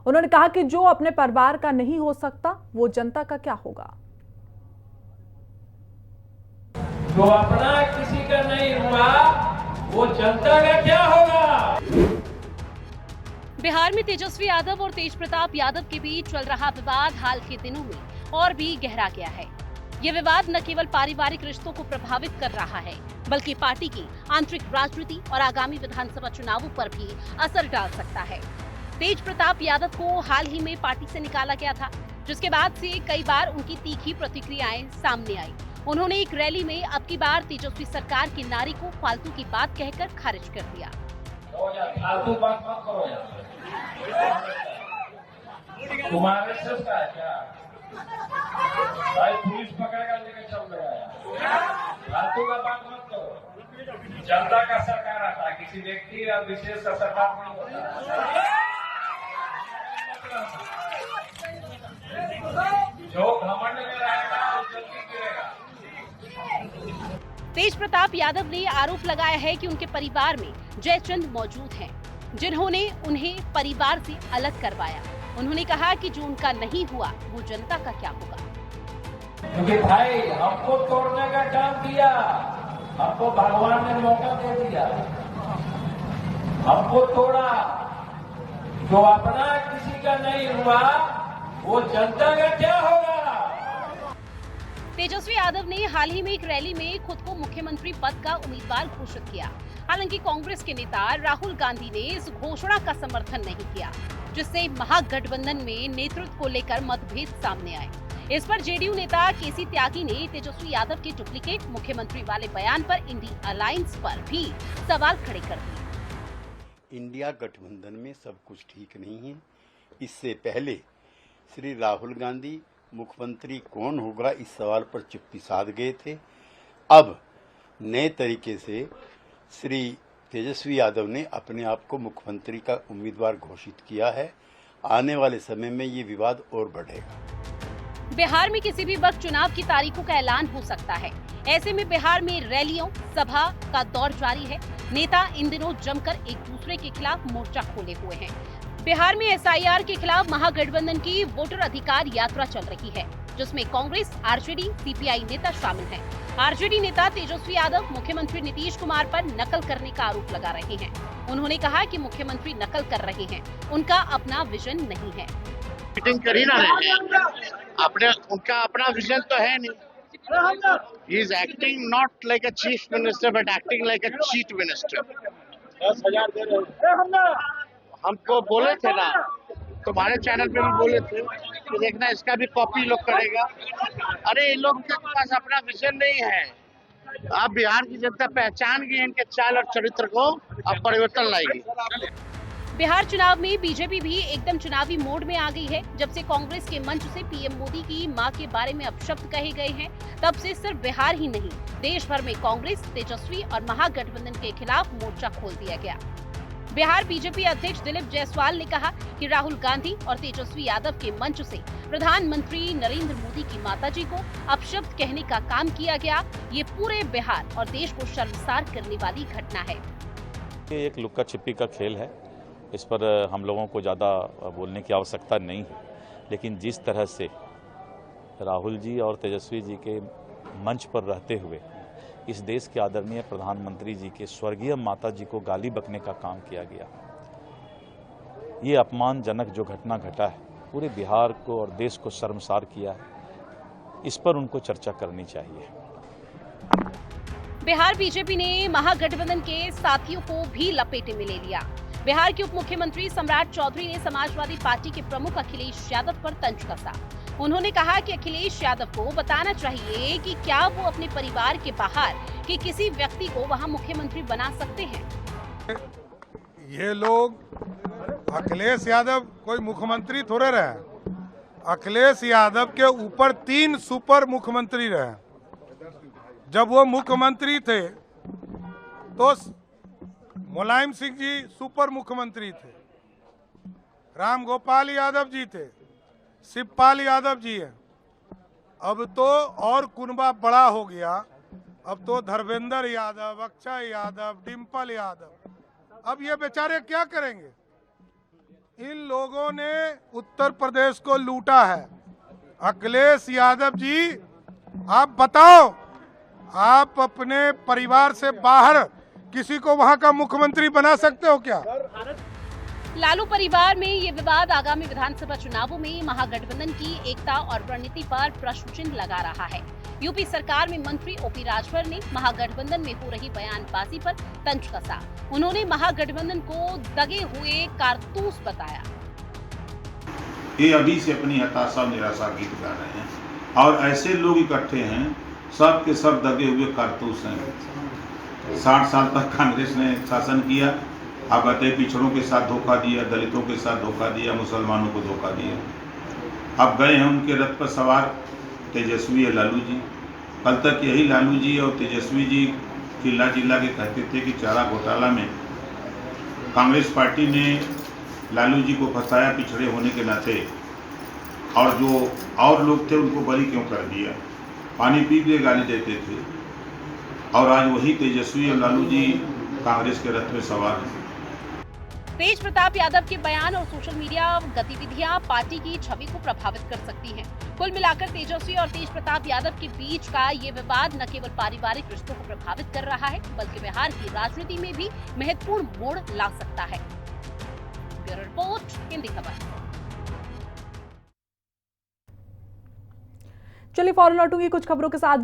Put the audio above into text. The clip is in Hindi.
उन्होंने कहा कि जो अपने परिवार का नहीं हो सकता वो जनता का क्या होगा। जो अपना किसी का नहीं हुआ वो जनता का क्या होगा। बिहार में तेजस्वी यादव और तेज प्रताप यादव के बीच चल रहा विवाद हाल के दिनों में और भी गहरा गया है। ये विवाद न केवल पारिवारिक रिश्तों को प्रभावित कर रहा है, बल्कि पार्टी की आंतरिक राजनीति और आगामी विधानसभा चुनावों पर भी असर डाल सकता है। तेज प्रताप यादव को हाल ही में पार्टी से निकाला गया था, जिसके बाद से कई बार उनकी तीखी प्रतिक्रियाएं सामने आई। उन्होंने एक रैली में अब की बार तेजस्वी सरकार की नारी को फालतू की बात कहकर खारिज कर दिया। फालतू बात मत करो यार, तुम्हारे से क्या भाई पुलिस पकड़ेगा लेके चल रहा है। फालतू का बात मत करो। जनता का सरकार आता है, किसी व्यक्ति या विशेष का सरकार नहीं होता। जो घमंड में रहेगा वो जल्दी गिरेगा। तेज प्रताप यादव ने आरोप लगाया है कि उनके परिवार में जयचंद मौजूद हैं, जिन्होंने उन्हें परिवार से अलग करवाया। उन्होंने कहा कि जो उनका नहीं हुआ वो जनता का क्या होगा। क्योंकि भाई हमको तोड़ने का काम किया, हमको भगवान ने मौका दे दिया, हमको तोड़ा। जो अपना किसी का नहीं हुआ वो जनता का क्या होगा। तेजस्वी यादव ने हाल ही में एक रैली में खुद को मुख्यमंत्री पद का उम्मीदवार घोषित किया। हालांकि कांग्रेस के नेता राहुल गांधी ने इस घोषणा का समर्थन नहीं किया, जिससे महागठबंधन में नेतृत्व को लेकर मतभेद सामने आए। इस पर जेडीयू नेता केसी त्यागी ने तेजस्वी यादव के डुप्लीकेट मुख्यमंत्री वाले बयान पर इंडी अलायंस पर भी सवाल खड़े कर दिए। इंडिया गठबंधन में सब कुछ ठीक नहीं है। इससे पहले श्री राहुल गांधी मुख्यमंत्री कौन होगा इस सवाल पर चुप्पी साध गए थे। अब नए तरीके से श्री तेजस्वी यादव ने अपने आप को मुख्यमंत्री का उम्मीदवार घोषित किया है। आने वाले समय में ये विवाद और बढ़ेगा। बिहार में किसी भी वक्त चुनाव की तारीखों का ऐलान हो सकता है। ऐसे में बिहार में रैलियों, सभा का दौर जारी है। नेता इन दिनों जमकर एक दूसरे के खिलाफ मोर्चा खोले हुए हैं। बिहार में एसआईआर के खिलाफ महागठबंधन की वोटर अधिकार यात्रा चल रही है, जिसमें कांग्रेस, आरजेडी, सीपीआई नेता शामिल हैं। आरजेडी नेता तेजस्वी यादव मुख्यमंत्री नीतीश कुमार पर नकल करने का आरोप लगा रहे हैं। उन्होंने कहा कि मुख्यमंत्री नकल कर रहे हैं, उनका अपना विजन नहीं है। मीटिंग कर ही ना रहे हैं, उनका अपना विजन तो है नहीं। He is acting not like a chief minister but acting like a cheat minister. 10,000 दे रहे हमको बोले थे ना, तुम्हारे चैनल पे भी बोले थे कि देखना इसका भी कॉपी लोग करेगा। अरे इन लोग के पास अपना विजन नहीं है। आप बिहार की जनता पहचान गई इनके चाल और चरित्र को, अब परिवर्तन लाएगी। बिहार चुनाव में बीजेपी भी एकदम चुनावी मोड में आ गई है। जब से कांग्रेस के मंच से पीएम मोदी की मां के बारे में अपशब्द कहे गए हैं, तब से सिर्फ बिहार ही नहीं, देश भर में कांग्रेस, तेजस्वी और महागठबंधन के खिलाफ मोर्चा खोल दिया गया। बिहार बीजेपी अध्यक्ष दिलीप जायसवाल ने कहा कि राहुल गांधी और तेजस्वी यादव के मंच से प्रधानमंत्री नरेंद्र मोदी की माताजी को अपशब्द कहने का काम किया गया। ये पूरे बिहार और देश को शर्मसार करने वाली घटना है। ये एक लुक्का छिपी का खेल है, इस पर हम लोगों को ज़्यादा बोलने की आवश्यकता नहीं है। लेकिन जिस तरह से राहुल जी और तेजस्वी जी के मंच पर रहते हुए इस देश के आदरणीय प्रधानमंत्री जी के स्वर्गीय माता जी को गाली बकने का काम किया गया, ये अपमानजनक जो घटना घटा है पूरे बिहार को और देश को शर्मसार किया है। इस पर उनको चर्चा करनी चाहिए। बिहार बीजेपी ने महागठबंधन के साथियों को भी लपेटे में ले लिया। बिहार के उप मुख्यमंत्री सम्राट चौधरी ने समाजवादी पार्टी के प्रमुख अखिलेश यादव पर तंज कसा। उन्होंने कहा कि अखिलेश यादव को बताना चाहिए कि क्या वो अपने परिवार के बाहर के किसी व्यक्ति को वहां मुख्यमंत्री बना सकते हैं। ये लोग, अखिलेश यादव कोई मुख्यमंत्री थोड़े रहे। अखिलेश यादव के ऊपर 3 सुपर मुख्यमंत्री रहे। जब वो मुख्यमंत्री थे तो मुलायम सिंह जी सुपर मुख्यमंत्री थे, राम गोपाल यादव जी थे, शिवपाल यादव जी है। अब तो और कुनबा बड़ा हो गया। अब तो धर्मेंद्र यादव, अक्षय यादव, डिम्पल यादव। अब ये बेचारे क्या करेंगे? इन लोगों ने उत्तर प्रदेश को लूटा है। अखिलेश यादव जी, आप बताओ, आप अपने परिवार से बाहर किसी को वहां का मुख्यमंत्री बना सकते हो क्या? लालू परिवार में ये विवाद आगामी विधानसभा चुनावों में महागठबंधन की एकता और रणनीति पर प्रश्न चिन्ह लगा रहा है। यूपी सरकार में मंत्री ओपी राजभर ने महागठबंधन में हो रही बयानबाजी पर तंज कसा। उन्होंने महागठबंधन को दगे हुए कारतूस बताया। ये अभी से अपनी हताशा निराशा गीत गा रहे हैं और ऐसे लोग इकट्ठे हैं, सब के सब दगे हुए कारतूस हैं। 60 साल तक कांग्रेस ने शासन किया, अब कहते पिछड़ों के साथ धोखा दिया, दलितों के साथ धोखा दिया, मुसलमानों को धोखा दिया। अब गए हैं उनके रथ पर सवार तेजस्वी है लालू जी। कल तक यही लालू जी और तेजस्वी जी चिल्ला चिल्ला के कहते थे कि चारा घोटाला में कांग्रेस पार्टी ने लालू जी को फंसाया पिछड़े होने के नाते, और जो और लोग थे उनको बरी क्यों कर दिया, पानी पी के गाली देते थे। और आज वही तेजस्वी और लालू जी कांग्रेस के रथ में सवार हैं। तेज प्रताप यादव के बयान और सोशल मीडिया गतिविधियां पार्टी की छवि को प्रभावित कर सकती हैं। कुल मिलाकर तेजस्वी और तेज प्रताप यादव के बीच का ये विवाद न केवल पारिवारिक रिश्तों को प्रभावित कर रहा है, बल्कि बिहार की राजनीति में भी महत्वपूर्ण मोड़ ला सकता है। ब्यूरो रिपोर्ट, हिंदी खबर। चलिए फौरन लौटूंगी कुछ खबरों के साथ।